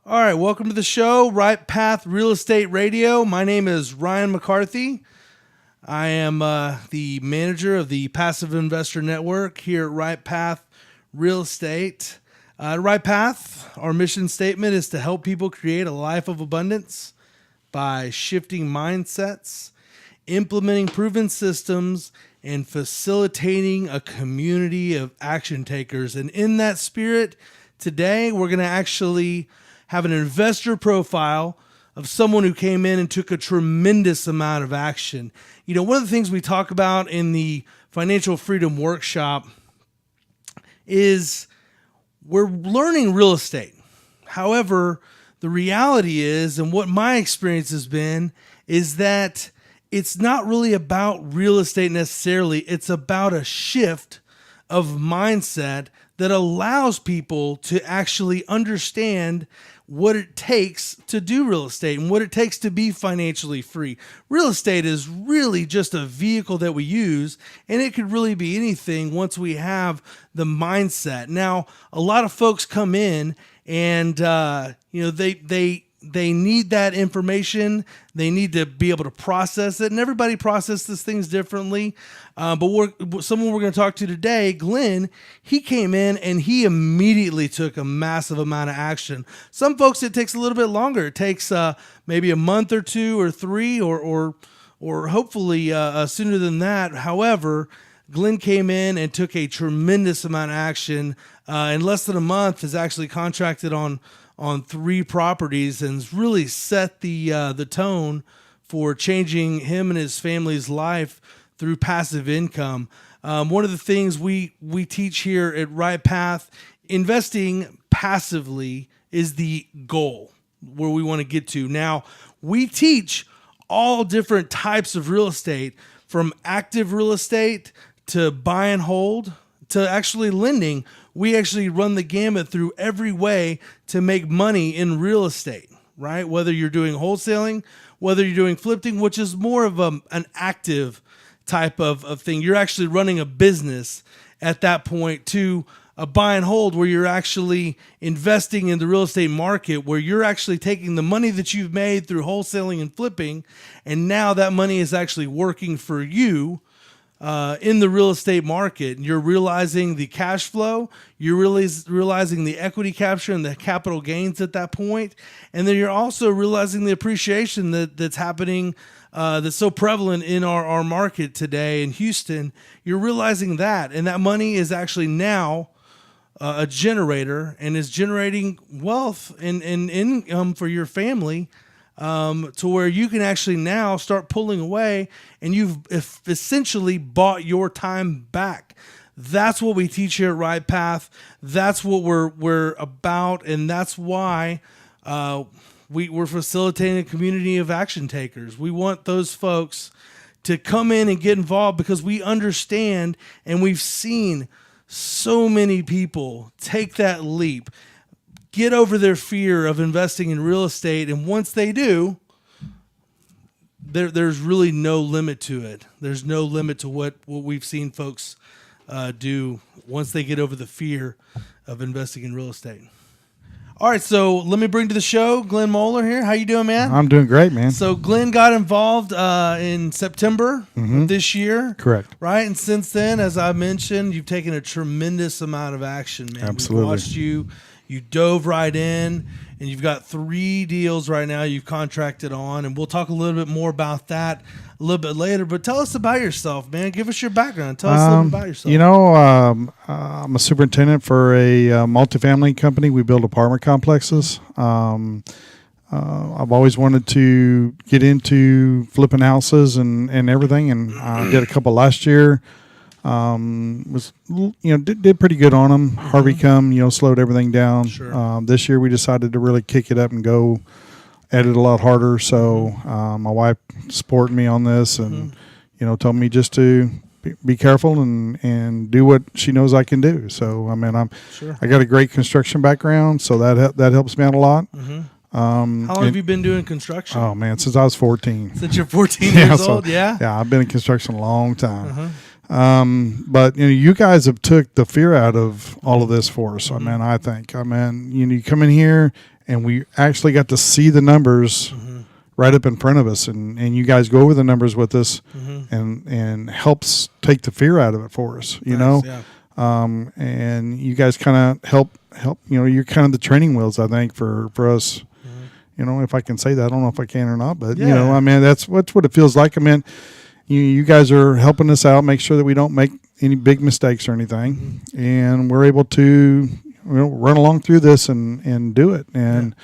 All right, welcome to the show, Right Path Real Estate Radio. My name is Ryan McCarthy. I am the manager of the Passive Investor Network here at Right Path Real Estate. Right Path, our mission statement is to help people create a life of abundance by shifting mindsets, implementing proven systems, and facilitating a community of action takers. And in that spirit, today we're going to actually have an investor profile of someone who came in and took a tremendous amount of action. You know, one of the things we talk about in the Financial Freedom Workshop is we're learning real estate. However, the reality is, and what my experience has been, is that it's not really about real estate necessarily. It's about a shift of mindset that allows people to actually understand what it takes to do real estate and what it takes to be financially free. Real estate is really just a vehicle that we use, and it could really be anything once we have the mindset. Now, a lot of folks come in and they need that information. They need to be able to process it, and everybody processes things differently. But someone we're going to talk to today, Glenn, he came in and he immediately took a massive amount of action. Some folks, it takes a little bit longer. It takes maybe a month or two or three, or hopefully sooner than that. However, Glenn came in and took a tremendous amount of action. In less than a month, has actually contracted on 3 properties and really set the tone for changing him and his family's life through passive income. One of the things we teach here at Right Path, investing passively is the goal where we want to get to. Now, we teach all different types of real estate, from active real estate to buy and hold to actually lending. We actually run the gamut through every way to make money in real estate, right? Whether you're doing wholesaling, whether you're doing flipping, which is more of an active type of thing. You're actually running a business at that point, to a buy and hold where you're actually investing in the real estate market, where you're actually taking the money that you've made through wholesaling and flipping, and now that money is actually working for you in the real estate market. You're realizing the cash flow, you're really realizing the equity capture and the capital gains at that point. And then you're also realizing the appreciation that's happening, that's so prevalent in our market today in Houston. You're realizing that, and that money is actually now a generator and is generating wealth and income for your family, to where you can actually now start pulling away, and you've essentially bought your time back. That's what we teach here at Right Path. That's what we're about, and that's why we're facilitating a community of action takers. We want those folks to come in and get involved, because we understand and we've seen so many people take that leap, get over their fear of investing in real estate, and once they do, there's really no limit to it. There's no limit to what we've seen folks do once they get over the fear of investing in real estate. All right, so let me bring to the show Glenn Mohler here. How you doing, man? I'm doing great, man. So Glenn got involved in September of this year. Correct. Right, and since then, as I mentioned, you've taken a tremendous amount of action, man. Absolutely. We've watched you. You dove right in, and you've got 3 deals right now you've contracted on, and we'll talk a little bit more about that a little bit later. But tell us about yourself, man. Give us your background. Tell us a little bit about yourself. You know, I'm a superintendent for a multifamily company. We build apartment complexes. I've always wanted to get into flipping houses and everything, and I did a couple last year. Did pretty good on them. Harvey come, slowed everything down. Sure. This year we decided to really kick it up and go at it a lot harder. So my wife supported me on this, and told me just to be careful and do what she knows I can do. So I got a great construction background, so that helps me out a lot. How long have you been doing construction? Oh man, since I was 14. Since you're 14 years old, yeah. Yeah, I've been in construction a long time. But you guys have took the fear out of all of this for us. I think, you come in here and we actually got to see the numbers right up in front of us, and you guys go over the numbers with us, and helps take the fear out of it for us, you know. Yeah. And you guys kind of help, you know, you're kind of the training wheels, I think, for us. You know, if I can say that, I don't know if I can or not, but you know, I mean, that's what it feels like. I mean, you guys are helping us out, make sure that we don't make any big mistakes or anything, and we're able to, you know, run along through this and do it. And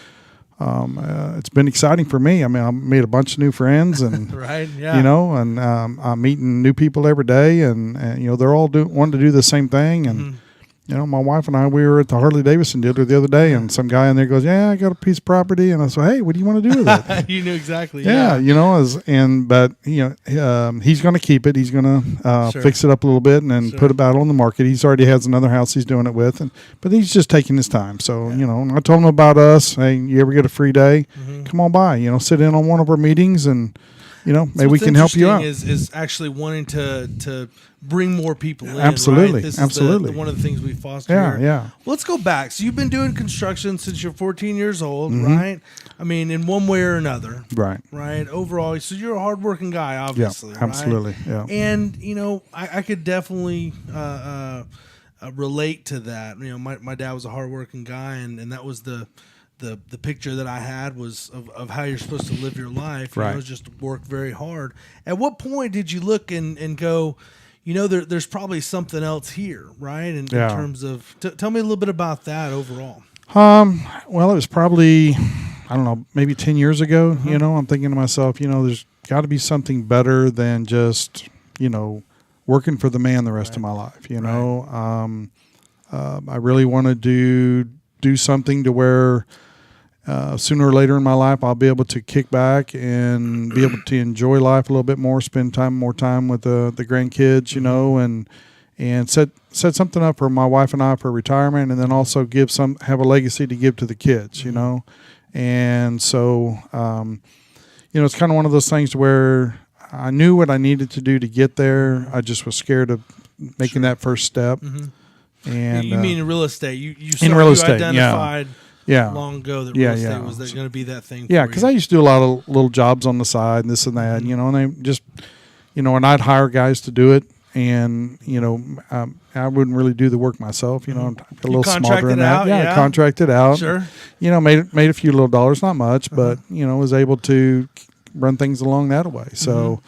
it's been exciting for me. I mean, I made a bunch of new friends, and right, yeah, you know, and I'm meeting new people every day, and you know, they're all wanting to do the same thing. And you know, my wife and I, we were at the Harley Davidson dealer the other day, and some guy in there goes, "Yeah, I got a piece of property," and I said, "Hey, what do you want to do with it?" You knew exactly. Yeah, you know, but you know, he's going to keep it. He's going to fix it up a little bit and then put it out on the market. He's already has another house he's doing it with, but he's just taking his time. So you know, I told him about us. Hey, you ever get a free day? Come on by. You know, sit in on one of our meetings, and you know, maybe we can help you out. Is actually wanting to bring more people in. Absolutely, right? This absolutely. is one of the things we foster. Yeah, here. yeah. Well, let's go back. So you've been doing construction since you're 14 years old, right? I mean, in one way or another, right? Overall, so you're a hardworking guy, obviously. Yeah, absolutely. Right? Yeah. And you know, I could definitely relate to that. You know, my dad was a hardworking guy, and that was the picture that I had was of how you're supposed to live your life. You know, just work very hard. At what point did you look and go, you know, there's probably something else here, right? In terms of, tell me a little bit about that overall. Well, it was probably, I don't know, maybe 10 years ago. You know, I'm thinking to myself, you know, there's got to be something better than just, you know, working for the man the rest of my life. You know, I really wanted to do something to where sooner or later in my life I'll be able to kick back and be able to enjoy life a little bit more, spend more time with the grandkids, you know, and set something up for my wife and I for retirement, and then also have a legacy to give to the kids, you know. And so you know, it's kind of one of those things where I knew what I needed to do to get there. I just was scared of making that first step. And you mean in real estate? You identified long ago that real estate was going to be that thing. Yeah, because I used to do a lot of little jobs on the side and this and that, you know, and they just, you know, and I'd hire guys to do it, and you know, I wouldn't really do the work myself. You know, I'm a little smarter than that. Yeah, contracted out. Sure. You know, made a few little dollars, not much, but you know, was able to run things along that way. So,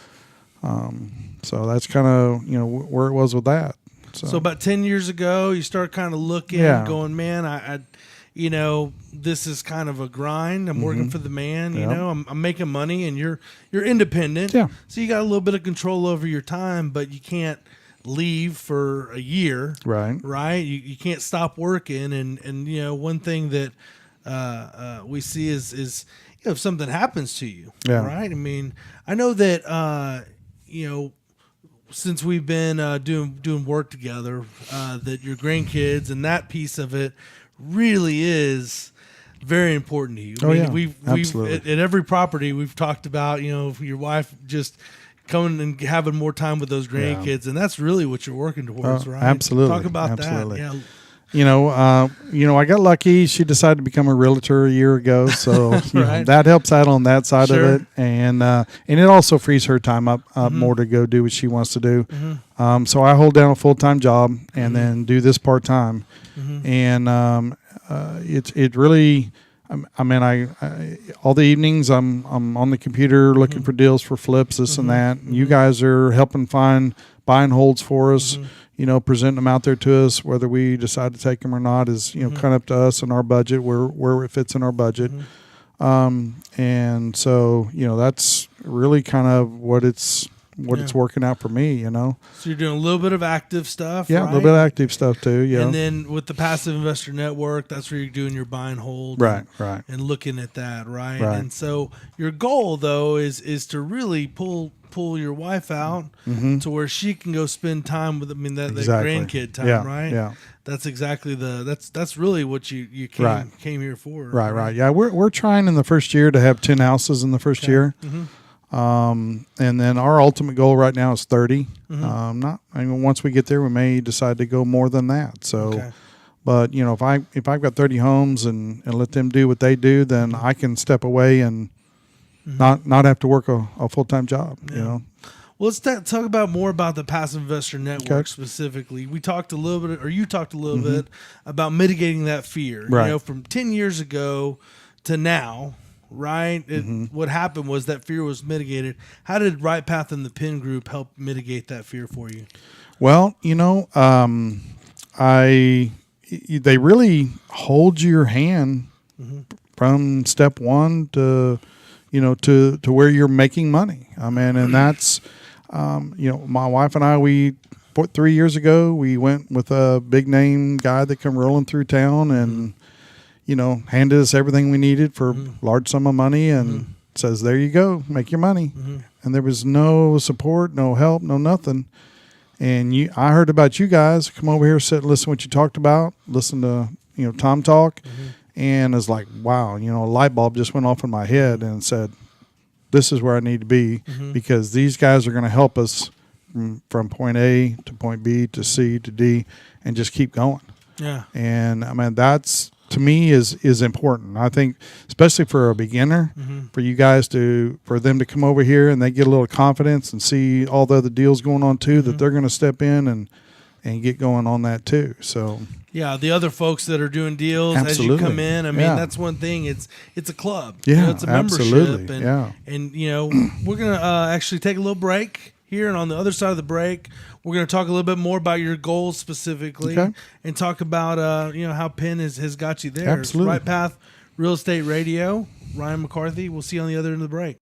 so that's kind of, you know, where it was with that. So about 10 years ago, you start kind of looking, going, man, I you know, this is kind of a grind. I'm working for the man. You know, I'm making money, and you're independent. Yeah. So you got a little bit of control over your time, but you can't leave for a year. Right. Right. You can't stop working, and you know, one thing that we see is you know, if something happens to you. Yeah. Right. I mean, I know that you know, since we've been doing work together, that your grandkids and that piece of it really is very important to you. I mean, we've at every property we've talked about, you know, your wife just coming and having more time with those grandkids, and that's really what you're working towards, right? Absolutely. Talk about that. Yeah. You know, I got lucky. She decided to become a realtor a year ago, so you know, that helps out on that side of it, and it also frees her time up more to go do what she wants to do. So I hold down a full-time job and then do this part-time, and it really. I mean, I all the evenings I'm on the computer looking for deals for flips, this and that. And you guys are helping find buy and holds for us. You know, presenting them out there to us. Whether we decide to take them or not is, you know, kind of up to us and our budget, where it fits in our budget. And so, you know, that's really kind of what it's working out for me, you know. So you're doing a little bit of active stuff, a little bit of active stuff too, yeah. And then with the Passive Investor Network, that's where you're doing your buy and hold, right, and looking at that, right. And so your goal though is to really pull your wife out to where she can go spend time with, I mean, that grandkid time, right? Yeah. That's exactly that's really what you came here for. Right. Yeah, we're trying in the first year to have 10 houses in the first year. And then our ultimate goal right now is 30. Once we get there, we may decide to go more than that. So, But if I've got 30 homes and let them do what they do, then I can step away and not have to work a full time job. Yeah. Well, let's talk about more about the Passive Investor Network specifically. We talked a little bit, or you talked a little bit about mitigating that fear. Right. From 10 years ago to now, right? What happened was that fear was mitigated. How did Right Path and the Pin Group help mitigate that fear for you? Well, they really hold your hand from step one to where you're making money. I mean, and that's my wife and I, 3 years ago, we went with a big name guy that come rolling through town and handed us everything we needed for a large sum of money and says, there you go, make your money. And there was no support, no help, no nothing. And I heard about you guys, come over here, sit, listen to what you talked about, listen to Tom talk, and it's like, wow, a light bulb just went off in my head and said, this is where I need to be because these guys are going to help us from point A to point B to C to D and just keep going. Yeah. And I mean, that's, to me, is important. I think, especially for a beginner, for you guys for them to come over here and they get a little confidence and see all the other deals going on too, that they're going to step in and get going on that too. So yeah, the other folks that are doing deals as you come in, I mean, that's one thing. It's a club. Yeah, it's a membership. absolutely. And we're gonna actually take a little break here, and on the other side of the break, we're gonna talk a little bit more about your goals specifically, and talk about how Penn has got you there. Absolutely. It's Right Path Real Estate Radio. Ryan McCarthy. We'll see you on the other end of the break.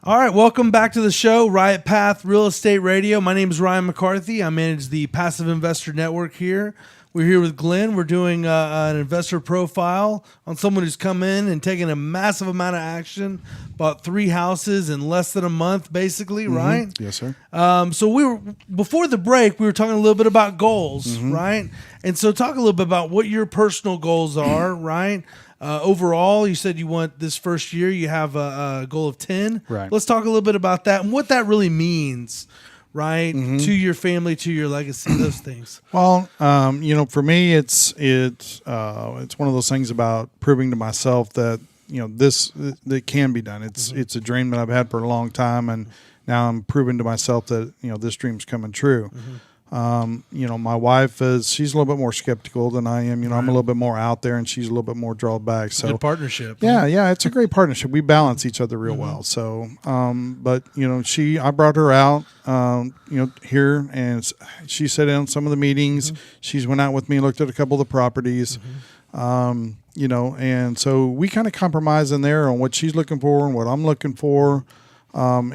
All right, welcome back to the show, Riot Path Real Estate Radio. My name is Ryan McCarthy. I manage the Passive Investor Network here. We're here with Glenn. We're doing an investor profile on someone who's come in and taken a massive amount of action, bought 3 houses in less than a month, basically, right? Yes, sir. So before the break, we were talking a little bit about goals, right? And so talk a little bit about what your personal goals are, right? Overall, you said you want this first year, you have a goal of 10. Right. Let's talk a little bit about that and what that really means, right? To your family, to your legacy, those things. Well, for me, it's one of those things about proving to myself that this that can be done. It's a dream that I've had for a long time, and now I'm proving to myself that this dream's coming true. My wife she's a little bit more skeptical than I am. I'm a little bit more out there, and she's a little bit more drawn back. So good partnership. Yeah, it's a great partnership. We balance each other real well. So, but I brought her out, here, and she sat in on some of the meetings. She's went out with me, looked at a couple of the properties. And so we kind of compromise in there on what she's looking for and what I'm looking for. I'm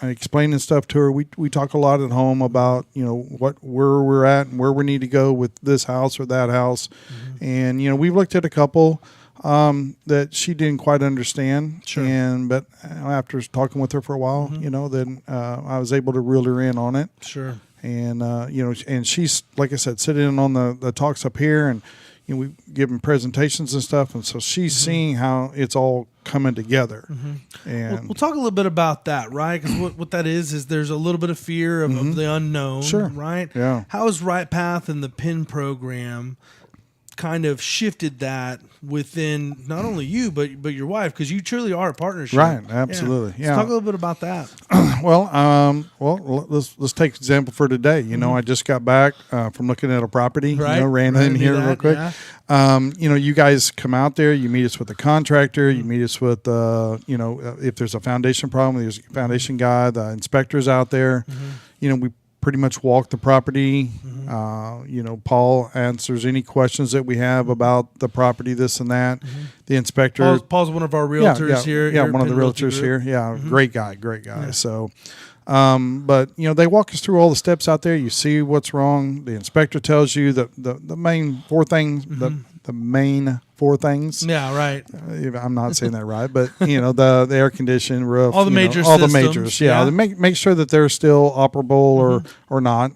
explaining stuff to her. We talk a lot at home about, where we're at and where we need to go with this house or that house. And, we've looked at a couple, that she didn't quite understand. Sure. But after talking with her for a while, then, I was able to reel her in on it. Sure. And, and she's, like I said, sitting in on the talks up here, and, we give them presentations and stuff. And so she's seeing how it's all coming together. And we'll talk a little bit about that, right? Because what that is there's a little bit of fear of the unknown, Sure. right? Yeah. How has Right Path and the PIN program kind of shifted that within not only you but your wife, because you truly are a partnership, right? Absolutely. Yeah. Let's talk a little bit about that. Let's take example for today. I just got back from looking at a property. Right. Ran in here real quick. Yeah. You guys come out there. You meet us with the contractor. You meet us with if there's a foundation problem, there's a foundation guy. The inspector's out there. We pretty much walk the property. Paul answers any questions that we have about the property, this and that. The inspector. Paul's one of our realtors here. Yeah, one of the realtors here. Yeah, great guy. Yeah. So, but they walk us through all the steps out there. You see what's wrong. The inspector tells you the main 4 things. The main 4 things. Yeah, right. I'm not saying that right, but the air conditioning, roof, all the major all systems. the majors. Yeah, make sure that they're still operable or not.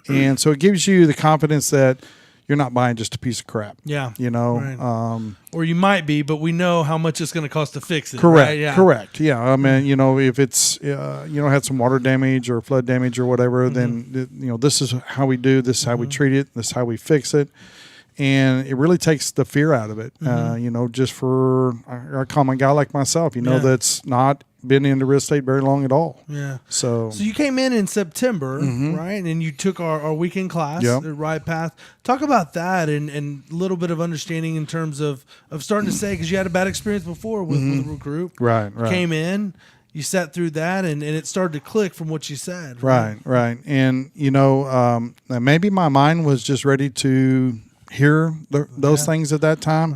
And so it gives you the confidence that you're not buying just a piece of crap. Yeah. Right. Or you might be, but we know how much it's going to cost to fix it. Correct. Right? Yeah. Correct. Yeah. I mean, if it's had some water damage or flood damage or whatever, then this is how we do. This is how we treat it. This is how we fix it. And it really takes the fear out of it, just for a common guy like myself, that's not been into real estate very long at all. Yeah. So you came in September, right? And you took our weekend class at Right Path. Talk about that and a little bit of understanding in terms of starting to say, because you had a bad experience before with a group. Right. You came in, you sat through that, and it started to click from what you said. Right. And, maybe my mind was just ready to hear those things at that time,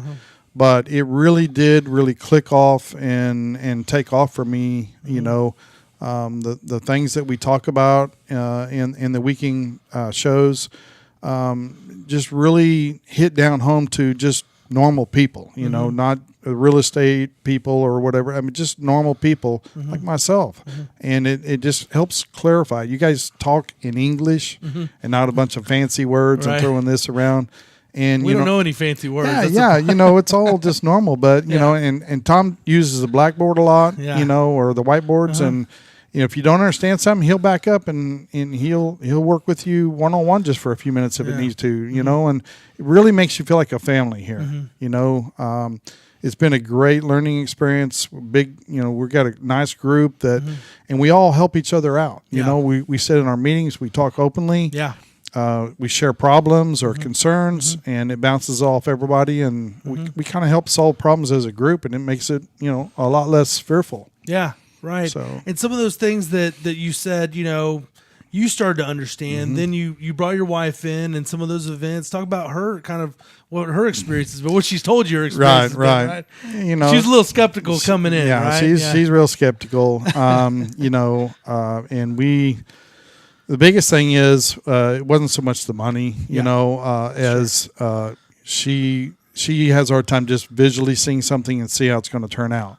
but it really did click off and take off for me. The things that we talk about in the weekend shows just really hit down home to just normal people, not real estate people or whatever. I mean, just normal people like myself. And it just helps clarify. You guys talk in English and not a bunch of fancy words and throwing this around. And we don't know any fancy words. It's all just normal. But and Tom uses the blackboard a lot, or the whiteboards, and if you don't understand something, he'll back up and he'll work with you one-on-one just for a few minutes if it needs to, and it really makes you feel like a family here. It's been a great learning experience. Big, we've got a nice group that, and we all help each other out. We sit in our meetings, we talk openly. Yeah. We share problems or concerns, and it bounces off everybody, and we kind of help solve problems as a group, and it makes it, a lot less fearful. Yeah, right. So, and some of those things that you said, you started to understand. Then you brought your wife in, and some of those events. Talk about her kind of what her experiences, but what she's told you her experiences. Right. You know, she's a little skeptical coming in. Yeah, right? she's real skeptical. You know, and the biggest thing is it wasn't so much the money, you know, as she has a hard time just visually seeing something and see how it's going to turn out.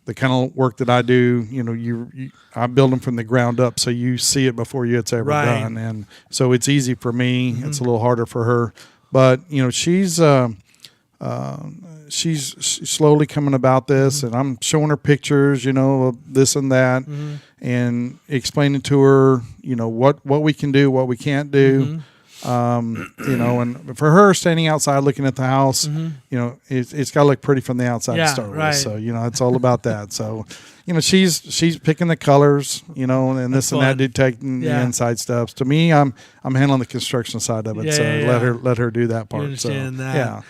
The kind of work that I do, you know, I build them from the ground up, so you see it before it's ever done, and so it's easy for me. It's a little harder for her, but you know, she's slowly coming about this, and I'm showing her pictures, you know, of this and that, and explaining to her, you know, what we can do, what we can't do. You know, and for her standing outside looking at the house, you know, it's got to look pretty from the outside to start with. So, you know, it's all about that. So, you know, she's picking the colors, you know, and this and that, detecting the inside stuff. To me, I'm handling the construction side of it. Let her do that part. You understand that. Yeah.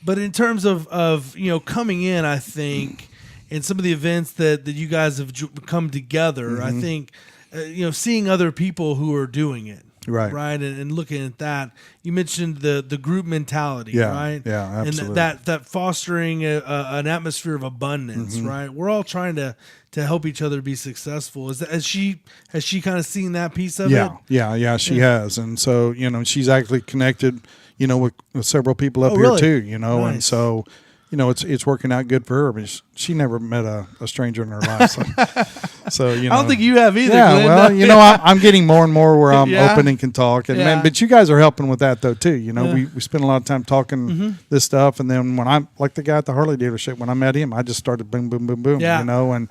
But in terms of you know, coming in, I think, in some of the events that you guys have come together, I think, you know, seeing other people who are doing it. Right. And looking at that, you mentioned the group mentality, right? Yeah, absolutely. And that fostering an atmosphere of abundance, right? We're all trying to help each other be successful. Has she kind of seen that piece of it? Yeah, she has. And so, you know, she's actually connected, you know, with several people up here really? too, you know, Nice. and so, you know, it's working out good for her. But she never met a stranger in her life. So you know, I don't think you have either. Yeah, Glenn. well, you know, I'm getting more and more where I'm open and can talk, and Yeah. but you guys are helping with that though too. You know, we spend a lot of time talking this stuff, and then when I'm like the guy at the Harley dealership, when I met him, I just started boom, boom, boom, boom. Yeah. You know, and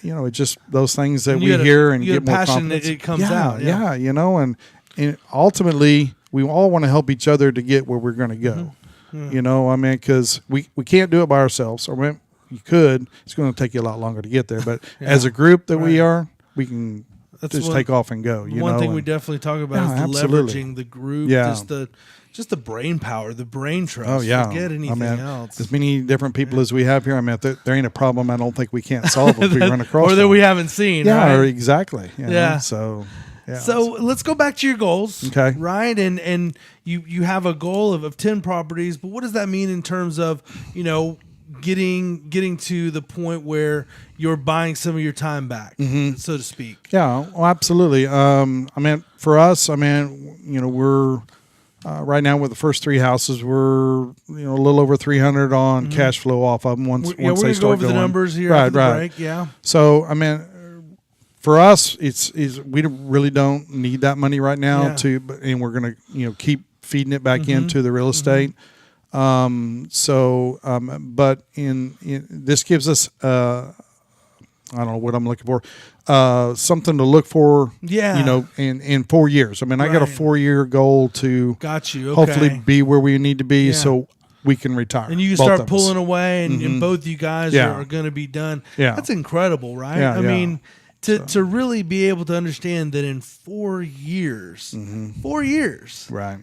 you know, it's just those things that And we you had hear and you get had more passion, confidence. it comes out. Yeah, you know, and ultimately we all want to help each other to get where we're going to go. You know, I mean, because we can't do it by ourselves. Or you could. It's going to take you a lot longer to get there. But as a group that we are, we can take off and go. One thing we definitely talk about is the leveraging the group, just the brain power, the brain trust. Oh yeah, Forget anything else. As many different people as we have here, I mean, there ain't a problem I don't think we can't solve if we run across or that them. we haven't seen. Yeah, right? exactly. You know, so. Yeah. So let's go back to your goals. Okay. Right. And you have a goal of 10 properties, but what does that mean in terms of, you know, getting to the point where you're buying some of your time back, so to speak? Yeah, well, absolutely. I mean, for us, I mean, you know, we're right now with the first 3 houses, we're, you know, a little over 300 on cash flow off of them once we're they going to start go over going. the numbers here after the break. Yeah. So, I mean, for us, it's we really don't need that money right now and we're going to, you know, keep feeding it back into the real estate. But in this gives us I don't know what I'm looking for, something to look for. Yeah. You know, in 4 years. I mean, I got a 4-year goal to hopefully be where we need to be. So we can retire. And you can start pulling away, and both you guys are going to be done. Yeah. That's incredible, right? Yeah, I mean, to really be able to understand that in 4 years, 4 years, right,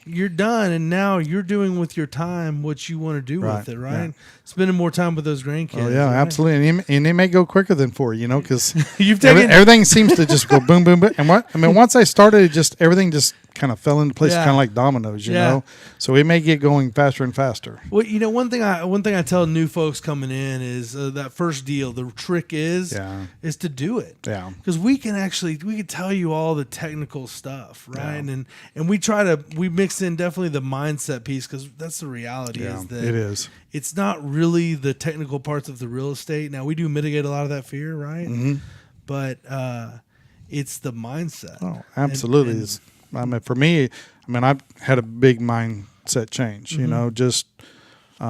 you're done, and now you're doing with your time what you want to do with it, right? Yeah. Spending more time with those grandkids. Oh yeah, right? absolutely, and it may go quicker than 4, you know, because you've taken everything seems to just go boom, boom, boom. And once I started, everything just kind of fell into place, kind of like dominoes, you know. So it may get going faster and faster. Well, you know, one thing I tell new folks coming in is that first deal. The trick is to do it. Yeah, because we can tell you all the technical stuff, right? Yeah. And we mix in definitely the mindset piece, because that's the reality. Is that it is. It's not really the technical parts of the real estate. Now, we do mitigate a lot of that fear, right? But it's the mindset. Oh, absolutely. I mean, for me, I've had a big mindset change, you know, just, you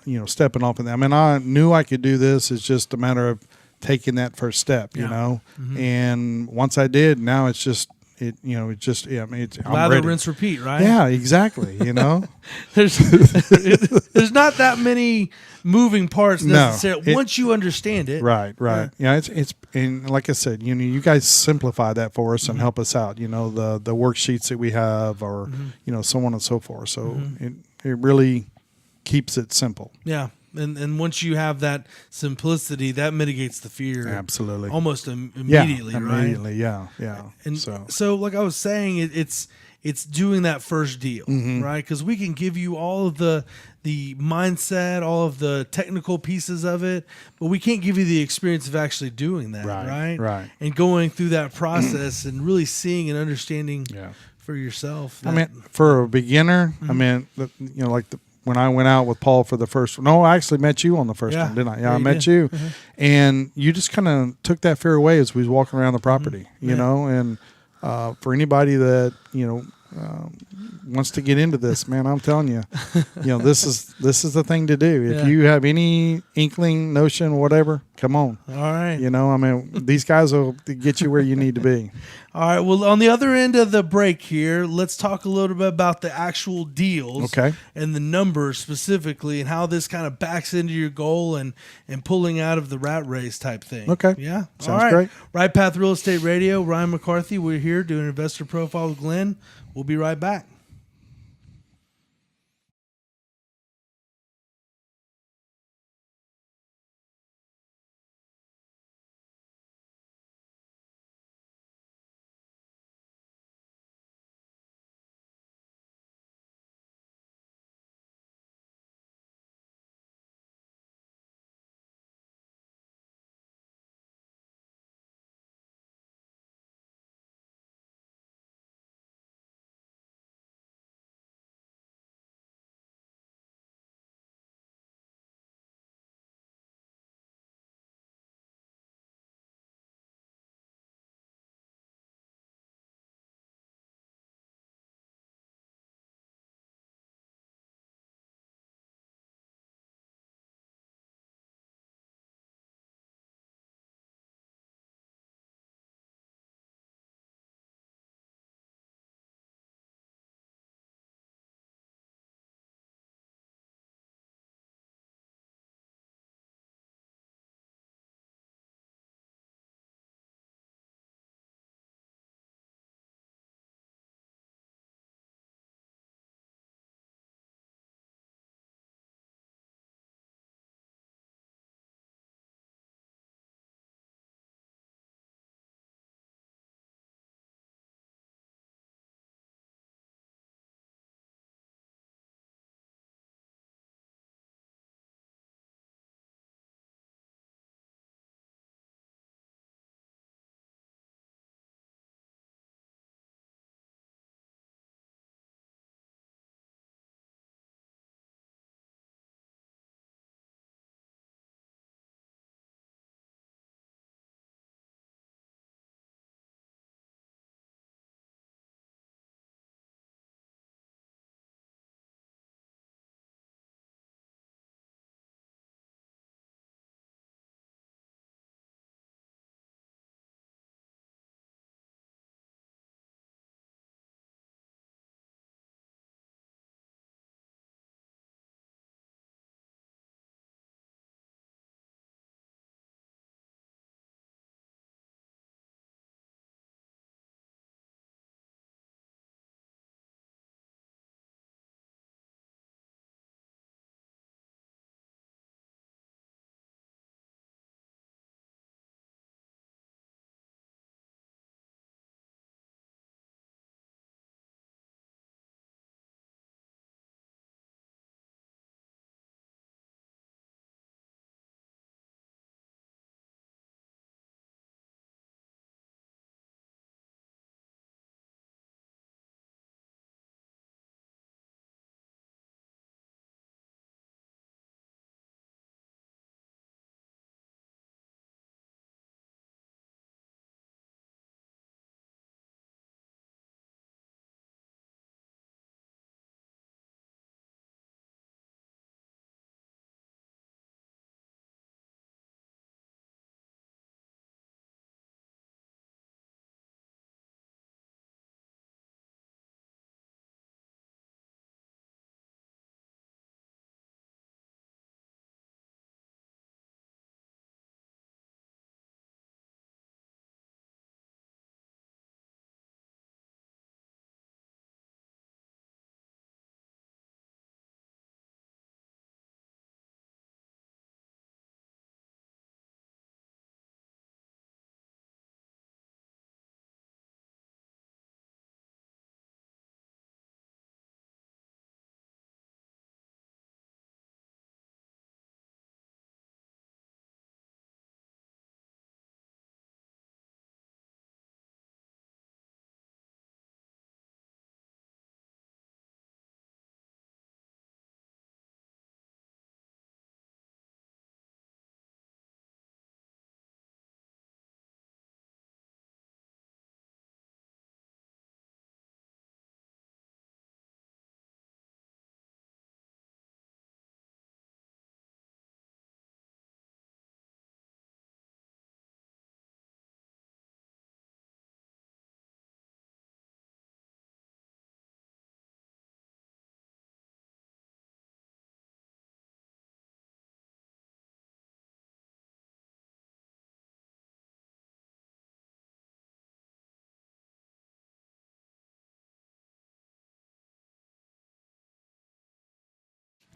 know, stepping off in that. I mean, I knew I could do this. It's just a matter of taking that first step, you know, and once I did, now it's just, I'm lather, ready. rinse, repeat, right? Yeah, exactly. You know, there's not that many moving parts necessarily once you understand it. Right. Yeah, it's and like I said, you know, you guys simplify that for us and help us out. You know, the worksheets that we have, or you know, so on and so forth. So it really keeps it simple. Yeah. And once you have that simplicity, that mitigates the fear. Absolutely. Almost immediately, right? Immediately, yeah. And so like I was saying, it's doing that first deal, right? Because we can give you all of the mindset, all of the technical pieces of it, but we can't give you the experience of actually doing that, right? Right. And going through that process and really seeing and understanding for yourself. I mean, for a beginner, I mean, when I went out with Paul for the first one. No, I actually met you on the first one, didn't I? Yeah, I met you. And you just kind of took that fear away as we was walking around the property, you know. And for anybody that, wants to get into this, man, I'm telling you, this is the thing to do. If you have any inkling, notion, whatever, come on. All right. I mean, these guys will get you where you need to be. All right. Well, on the other end of the break here, let's talk a little bit about the actual deals, and the numbers specifically, and how this kind of backs into your goal and pulling out of the rat race type thing. Okay. Yeah. Sounds great. Right Path Real Estate Radio. Ryan McCarthy. We're here doing Investor Profile with Glenn. We'll be right back.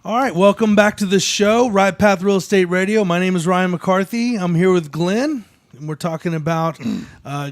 All right, welcome back to the show, Right Path Real Estate Radio. My name is Ryan McCarthy. I'm here with Glenn, and we're talking about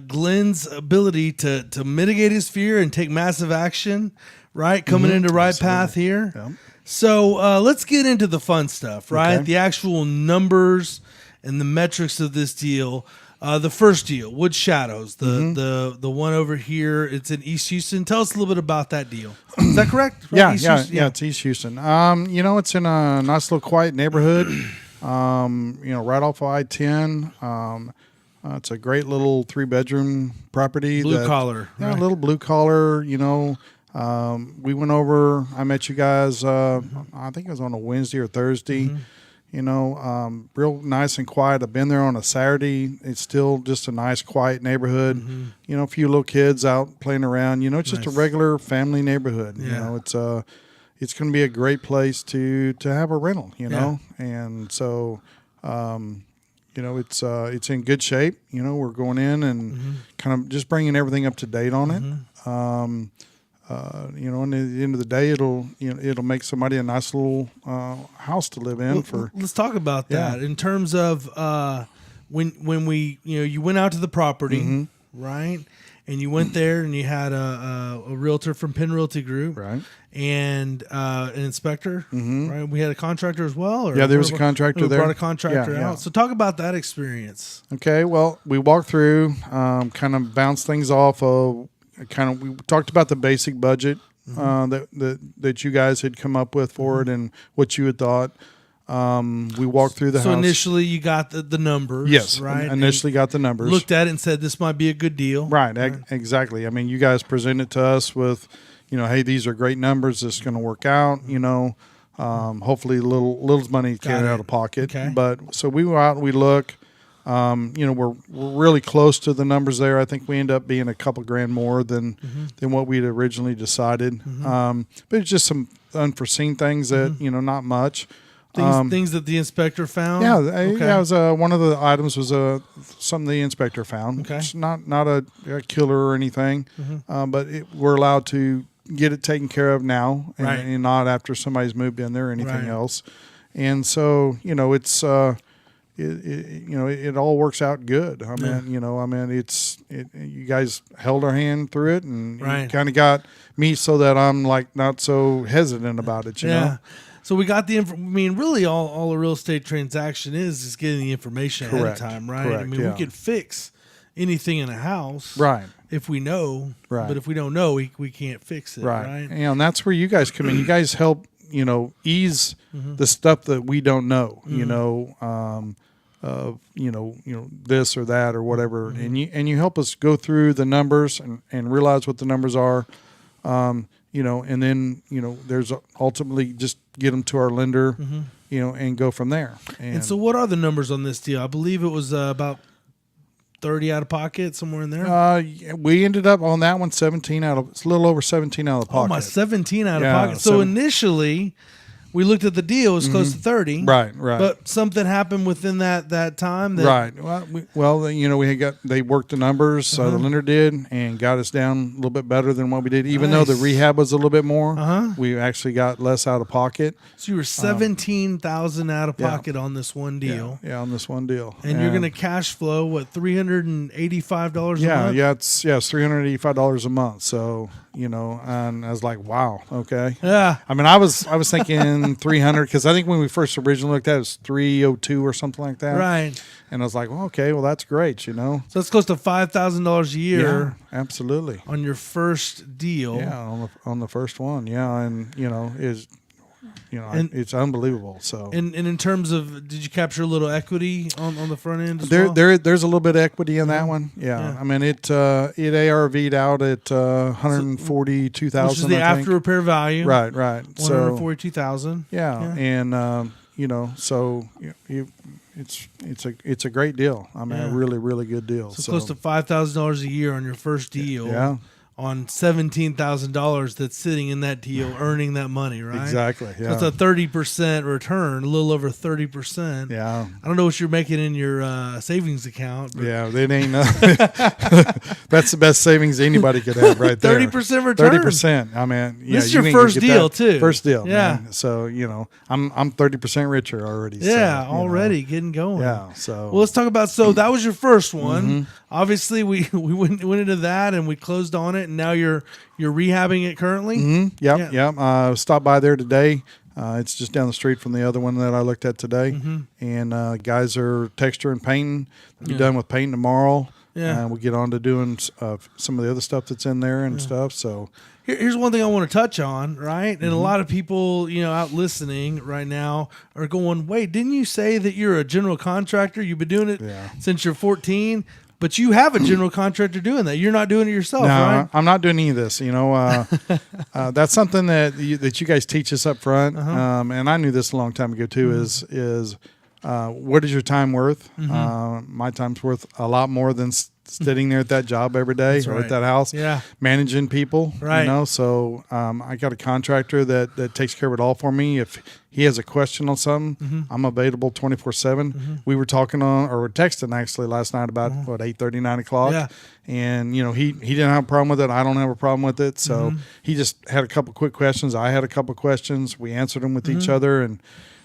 Glenn's ability to mitigate his fear and take massive action, right? Coming into Right Path here. Yeah. So let's get into the fun stuff, right? Okay. The actual numbers and the metrics of this deal. The first deal, Wood Shadows, the one over here, it's in East Houston. Tell us a little bit about that deal. Is that correct? Right? Yeah, East yeah, Houston? yeah. It's East Houston. It's in a nice little quiet neighborhood. Right off of I-10. It's a great little 3-bedroom property. Blue collar. Yeah, right? a little blue collar. We went over. I met you guys. I think it was on a Wednesday or Thursday. Real nice and quiet. I've been there on a Saturday. It's still just a nice, quiet neighborhood. A few little kids out playing around. It's just a regular family neighborhood. Yeah. It's going to be a great place to have a rental. And so, it's in good shape. We're going in and kind of just bringing everything up to date on it. And at the end of the day, it'll make somebody a nice little house to live in. Let's talk about that in terms of when we you went out to the property, right? And you went there and you had a realtor from Penn Realty Group, Right. And an inspector, right? We had a contractor as well. Or Yeah, there was a contractor there. Brought a contractor Yeah. out. So talk about that experience. Okay, well, we walked through, kind of bounced things off of. We talked about the basic budget that you guys had come up with for it and what you had thought. We walked through the house. So initially you got the numbers. Yes, right. initially got the numbers. Looked at it and said this might be a good deal. Right, exactly. I mean, you guys presented to us with, hey, these are great numbers. This is going to work out. Hopefully little money carried out of pocket. Okay. But so we went out and we look. We're really close to the numbers there. I think we end up being a couple grand more than what we'd originally decided. But it's just some unforeseen things that not much. Things that the inspector found. Yeah, Okay. yeah. It was one of the items was something the inspector found. Okay. It's not a killer or anything, but we're allowed to get it taken care of now, and not after somebody's moved in there or anything else. And so it's. It all works out good. I mean, you guys held our hand through it, and you kind of got me so that I'm like not so hesitant about it. You know. So we got the really all a real estate transaction is getting the information ahead of time, right? Correct, I mean, we could fix anything in a house, right? If we know, right? But if we don't know, we can't fix it, right? And that's where you guys come in. You guys help, ease the stuff that we don't know. This or that or whatever, and you help us go through the numbers and realize what the numbers are, and then there's ultimately just get them to our lender, and go from there. And so, what are the numbers on this deal? I believe it was about 30 out of pocket, somewhere in there. We ended up on that one it's a little over 17 out of the pocket. Oh, my 17 out of pocket. So initially, we looked at the deal; it was close to 30. Right. But something happened within that time. Right. Well, they worked the numbers. The lender did, and got us down a little bit better than what we did. Even though the rehab was a little bit more, we actually got less out of pocket. So you were $17,000 out of pocket on this one deal. Yeah, on this one deal. And you're going to cash flow $385 a month. Yeah, it's $385 a month. So and I was like, wow, okay. Yeah. I mean, I was thinking 300 because I think when we first originally looked at it, it was 302 or something like that. Right. And I was like, well, okay, well, that's great, So it's close to $5,000 a year. Yeah, absolutely. On your first deal. Yeah, on the first one. Yeah, and it's unbelievable. So and in terms of, did you capture a little equity on the front end as well? There's a little bit of equity in that one. Yeah. I mean it ARV'd out at $142,000, which is the after repair value. Right. $142,000. Yeah, and so it's a great deal. I mean, a really, really good deal. So close to $5,000 a year on your first deal. Yeah. on $17,000 that's sitting in that deal, earning that money, right? Exactly. Yeah. So it's a 30% return, a little over 30%. Yeah. I don't know what you're making in your savings account. But Yeah, it ain't. That's the best savings anybody could have, right there. 30% return. 30%. I mean, yeah, This is you your ain't gonna first get deal that. too. First deal. Yeah. Man. So I'm 30% richer already. Yeah, so, you know. already getting going. Yeah. So Well, let's talk about. So that was your first one. Obviously, we went into that and we closed on it, and now you're rehabbing it currently. Yep. Stopped by there today. It's just down the street from the other one that I looked at today. And guys are texturing, painting. They'll be done with painting tomorrow. Yeah. We'll get on to doing some of the other stuff that's in there and stuff. So Here's one thing I want to touch on, right? And a lot of people, out listening right now are going, wait, didn't you say that you're a general contractor? You've been doing it since you're 14, but you have a general contractor doing that. You're not doing it yourself, no, right? I'm not doing any of this. That's something that you guys teach us up front. And I knew this a long time ago too, is what is your time worth? My time's worth a lot more than sitting there at that job every day or at that house, managing people, So I got a contractor that takes care of it all for me. If he has a question on something, I'm available 24/7. We were talking we're texting actually last night about 8:30, 9 o'clock. And he didn't have a problem with it. I don't have a problem with it. So he just had a couple quick questions. I had a couple questions. We answered them with each other, and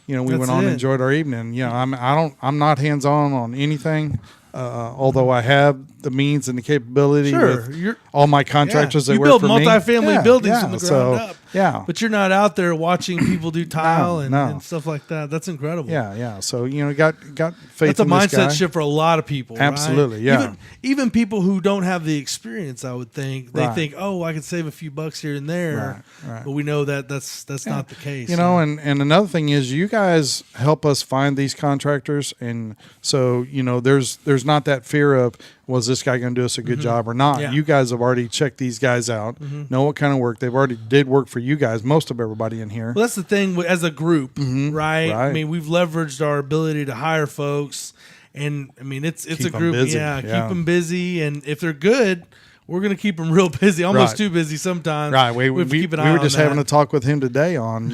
we went on and enjoyed our evening. I'm not hands on anything. Although I have the means and the capability with all my contractors that work for me. You build multifamily buildings from the ground up. Yeah. But you're not out there watching people do tile and stuff like that. That's incredible. Yeah. So, got faith That's a in this guy. mindset shift for a lot of people. Absolutely, right? yeah. Even people who don't have the experience, I would think, they think, oh, I could save a few bucks here and there. Right. But we know that that's not the case. And another thing is you guys help us find these contractors. And so, there's not that fear of, was this guy going to do us a good job or not? Yeah. You guys have already checked these guys out, know what kind of work. They've already did work for you guys, most of everybody in here. Well, that's the thing as a group, right? I mean, we've leveraged our ability to hire folks, and I mean, it's a group. Keep them busy, and if they're good, we're going to keep them real busy, almost too busy sometimes. Right. We were just having a talk with him today on,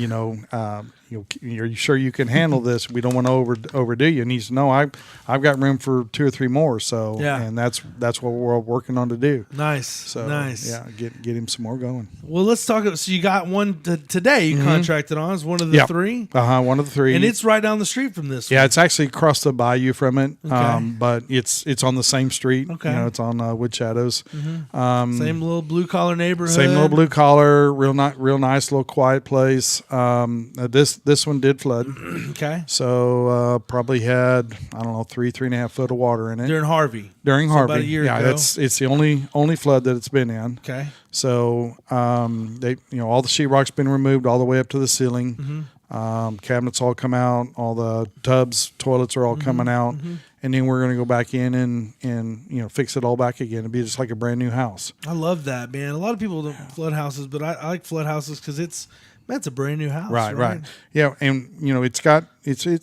are you sure you can handle this? We don't want to overdo you. And he said, no, I've got room for 2 or 3 more. So, and that's what we're working on to do. Nice. So, nice. Yeah, get him some more going. Well, let's talk. So you got one today you contracted on. It's one of the 3? One of the 3. And it's right down the street from this one. Yeah, it's actually across the bayou from it. Okay. But it's on the same street. Okay. It's on Wood Shadows. Same little blue collar neighborhood. Same little blue collar, real nice little quiet place. This one did flood. Okay. So probably had 3.5 foot of water in it during Harvey. About a year ago. It's the only flood that it's been in. Okay. So they all the sheetrock's been removed all the way up to the ceiling. Cabinets all come out. All the tubs, toilets are all coming out. And then we're going to go back in and fix it all back again. It'll be just like a brand new house. I love that, man. A lot of people don't flood houses, but I like flood houses because it's a brand new house. Right. Yeah, and it's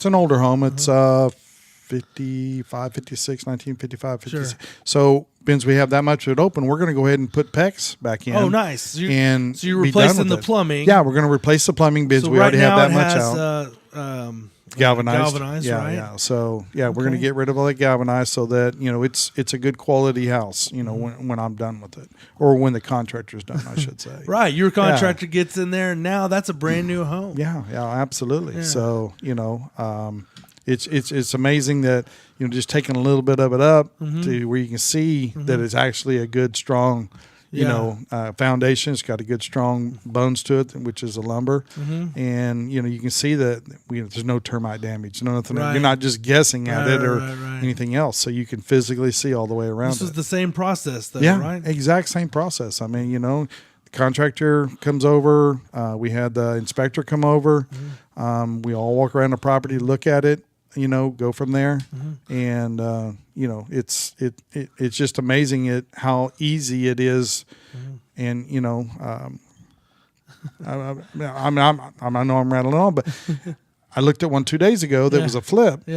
an older home. It's 1956. 56. Sure. So since we have that much of it open, we're going to go ahead and put PEX back in. Oh, nice. So you're replacing the plumbing. Yeah, we're going to replace the plumbing bins. So we already have that much out. Galvanized, right? Yeah. So we're going to get rid of all that galvanized so that it's a good quality house. When I'm done with it, or when the contractor's done, I should say. Right, your contractor gets in there, and now that's a brand new home. Yeah, absolutely. Yeah. So it's amazing that just taking a little bit of it up to where you can see that it's actually a good strong. Foundation. It's got a good strong bones to it, which is the lumber, and you can see that there's no termite damage, nothing. Right. You're not just guessing at it or anything else, so you can physically see all the way around. This is the same process, though, right? Exact same process. I mean, the contractor comes over. We had the inspector come over. We all walk around the property, look at it. Go from there, and it's just amazing how easy it is, and I know I'm rattling on, but I looked at one 2 days ago that was a flip,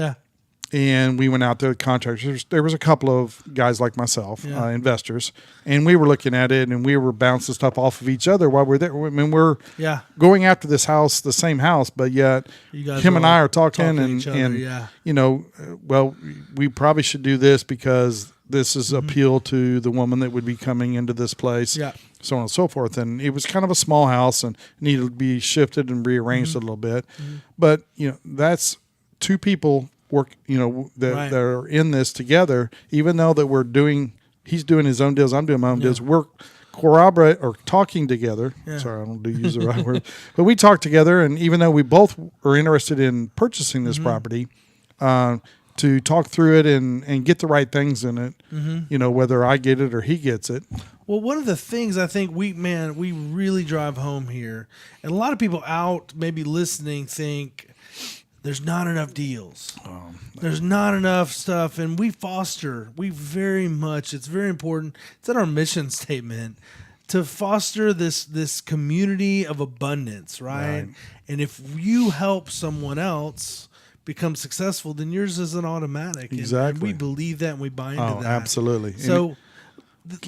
and we went out to contractors. There was a couple of guys like myself, Yeah. investors, and we were looking at it, and we were bouncing stuff off of each other while we're there. I mean, we're Yeah. going after this house, the same house, but yet You guys him and all I are talking, to and each other, and yeah. you know, well, we probably should do this because this is appeal to the woman that would be coming into this place. Yeah. So on and so forth. And it was kind of a small house and needed to be shifted and rearranged a little bit. But, you know, that's two people work, you know, that are in this together, even though that he's doing his own deals, I'm doing my own deals. We're corroborate or talking together. Yeah. Sorry, I don't use the right word. But we talk together, and even though we both are interested in purchasing this property, to talk through it and get the right things in it, you know, whether I get it or he gets it. Well, one of the things I think we really drive home here, and a lot of people out maybe listening think there's not enough deals. There's not enough stuff, and it's very important. It's in our mission statement to foster this community of abundance, right? And if you help someone else become successful, then yours isn't automatic. Exactly. And we believe that, and we buy into that. Absolutely. So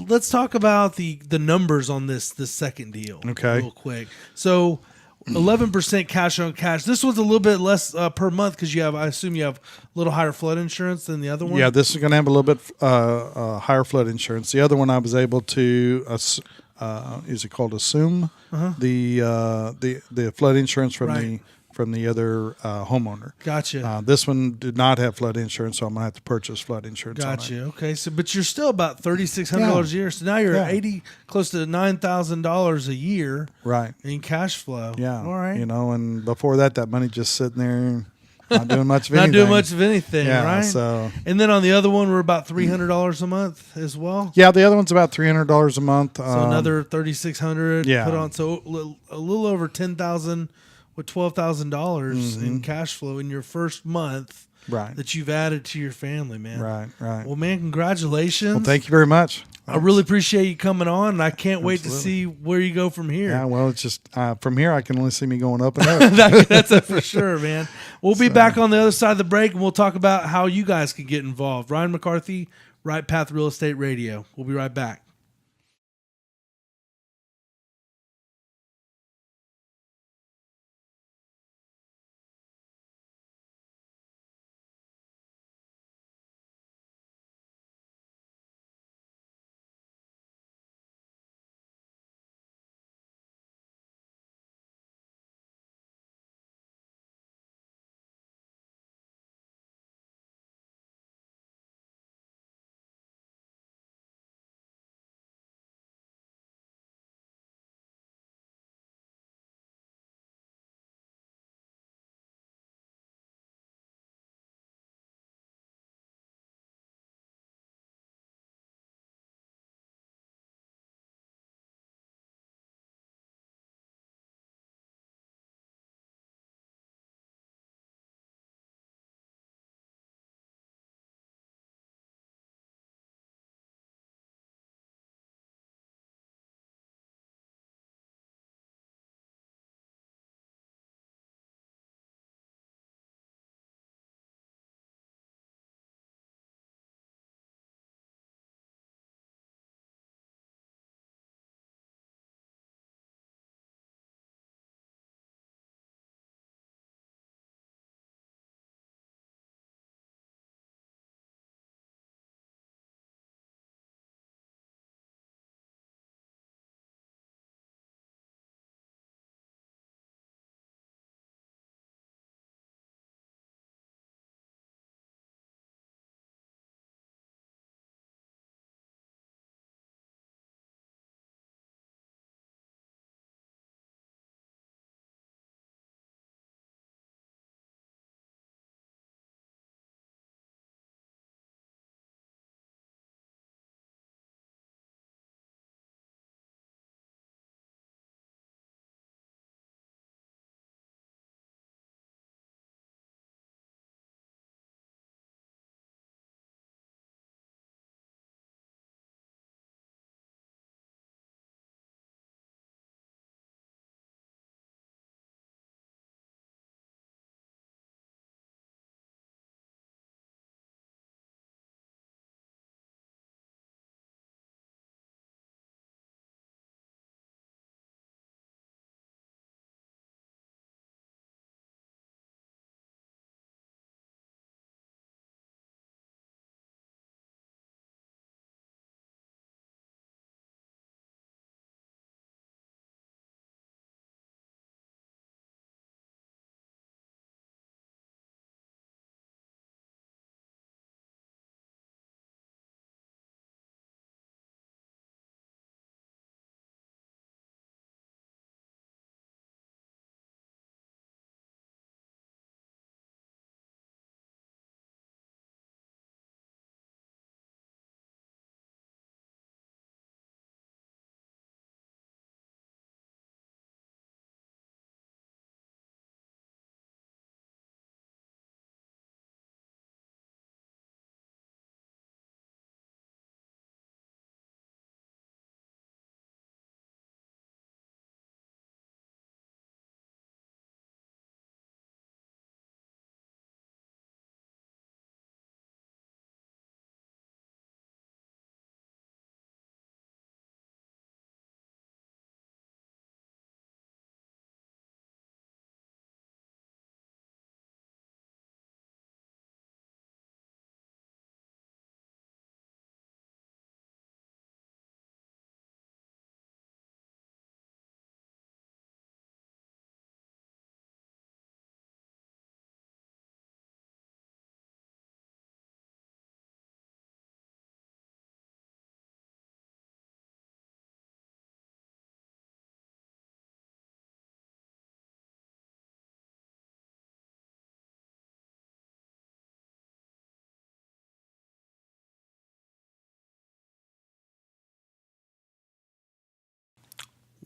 let's talk about the numbers on this second deal. Okay. Real quick. So 11% cash on cash. This one's a little bit less per month because I assume you have a little higher flood insurance than the other one. Yeah, this is going to have a little bit higher flood insurance. The other one I was able to is it called assume the flood insurance from the other homeowner. Gotcha. This one did not have flood insurance, so I'm gonna have to purchase flood insurance. Gotcha. Okay. So, but you're still about $3,600 a year. So now you're at close to $9,000 a year, right, in cash flow. Yeah. All right. You know, and before that money just sitting there, not doing much of anything. Not doing much of anything, yeah, right? So, and then on the other one, we're about $300 a month as well. Yeah, the other one's about $300 a month. So another $3,600. Yeah. Put on a little over $10,000 with $12,000 in cash flow in your first month. Right. That you've added to your family, man. Right. Well, man, congratulations. Well, thank you very much. I really appreciate you coming on, and I can't wait to see where you go from here. Yeah, well, it's just from here I can only see me going up and up. That's it for sure, man. We'll be back on the other side of the break, and we'll talk about how you guys can get involved. Ryan McCarthy, Right Path Real Estate Radio. We'll be right back.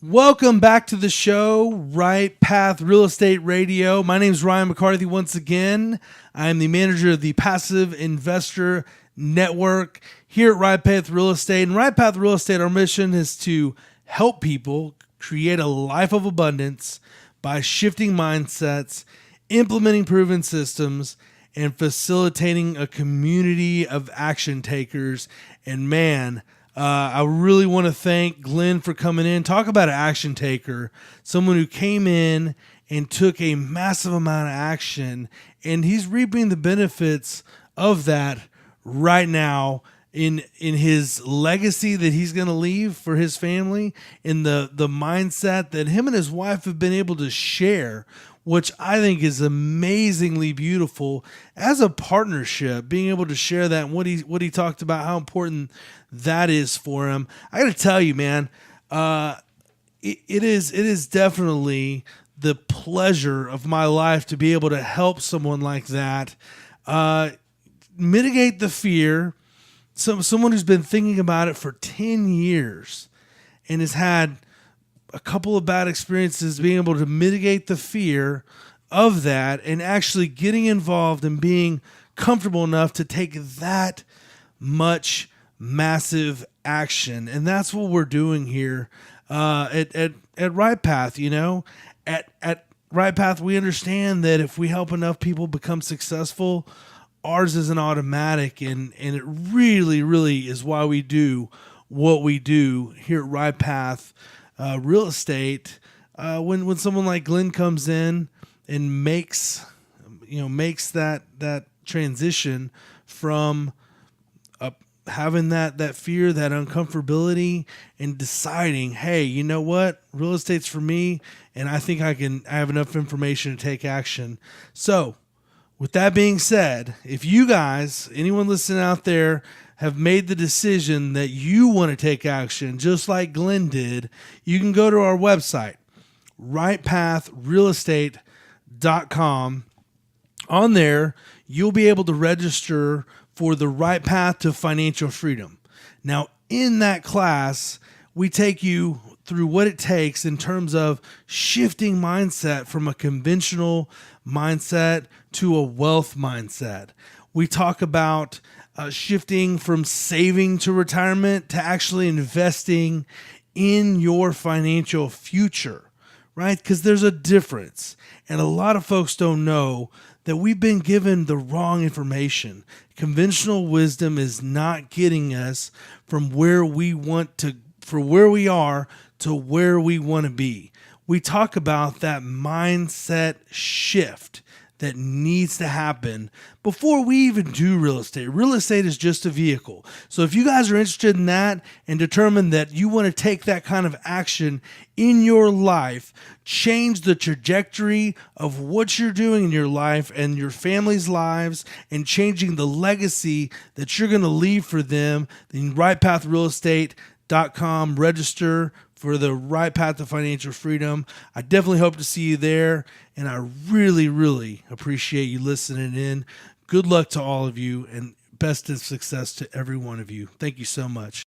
Welcome back to the show, Right Path Real Estate Radio. My name is Ryan McCarthy once again. I am the manager of the Passive Investor Network here at Right Path Real Estate. And Right Path Real Estate, our mission is to help people create a life of abundance by shifting mindsets, implementing proven systems, and facilitating a community of action takers. And man, I really want to thank Glenn for coming in. Talk about an action taker, someone who came in and took a massive amount of action, and he's reaping the benefits of that right now in his legacy that he's going to leave for his family, in the mindset that him and his wife have been able to share, which I think is amazingly beautiful as a partnership, being able to share that and what he talked about, how important that is for him. I got to tell you, man, it is definitely the pleasure of my life to be able to help someone like that mitigate the fear. Someone who's been thinking about it for 10 years and has had a couple of bad experiences, being able to mitigate the fear of that and actually getting involved and being comfortable enough to take that much massive action. And that's what we're doing here at Right Path. You know, at Right Path, we understand that if we help enough people become successful, ours isn't automatic, and it really, really is why we do what we do here at Right Path Real Estate. When someone like Glenn comes in and makes that transition from having that fear, that uncomfortability, and deciding, hey, you know what, real estate's for me, and I think I have enough information to take action. So with that being said, if you guys, anyone listening out there, have made the decision that you want to take action, just like Glenn did, you can go to our website, rightpathrealestate.com. On there, you'll be able to register for the Right Path to Financial Freedom. Now, in that class, we take you through what it takes in terms of shifting mindset from a conventional mindset to a wealth mindset. We talk about shifting from saving to retirement to actually investing in your financial future, right? Because there's a difference. And a lot of folks don't know that we've been given the wrong information. Conventional wisdom is not getting us from where we want to, for where we are to where we want to be. We talk about that mindset shift that needs to happen before we even do real estate. Real estate is just a vehicle. So if you guys are interested in that and determine that you want to take that kind of action in your life, change the trajectory of what you're doing in your life and your family's lives, and changing the legacy that you're going to leave for them, then rightpathrealestate.com, register for the Right Path to Financial Freedom. I definitely hope to see you there, and I really, really appreciate you listening in. Good luck to all of you, and best of success to every one of you. Thank you so much.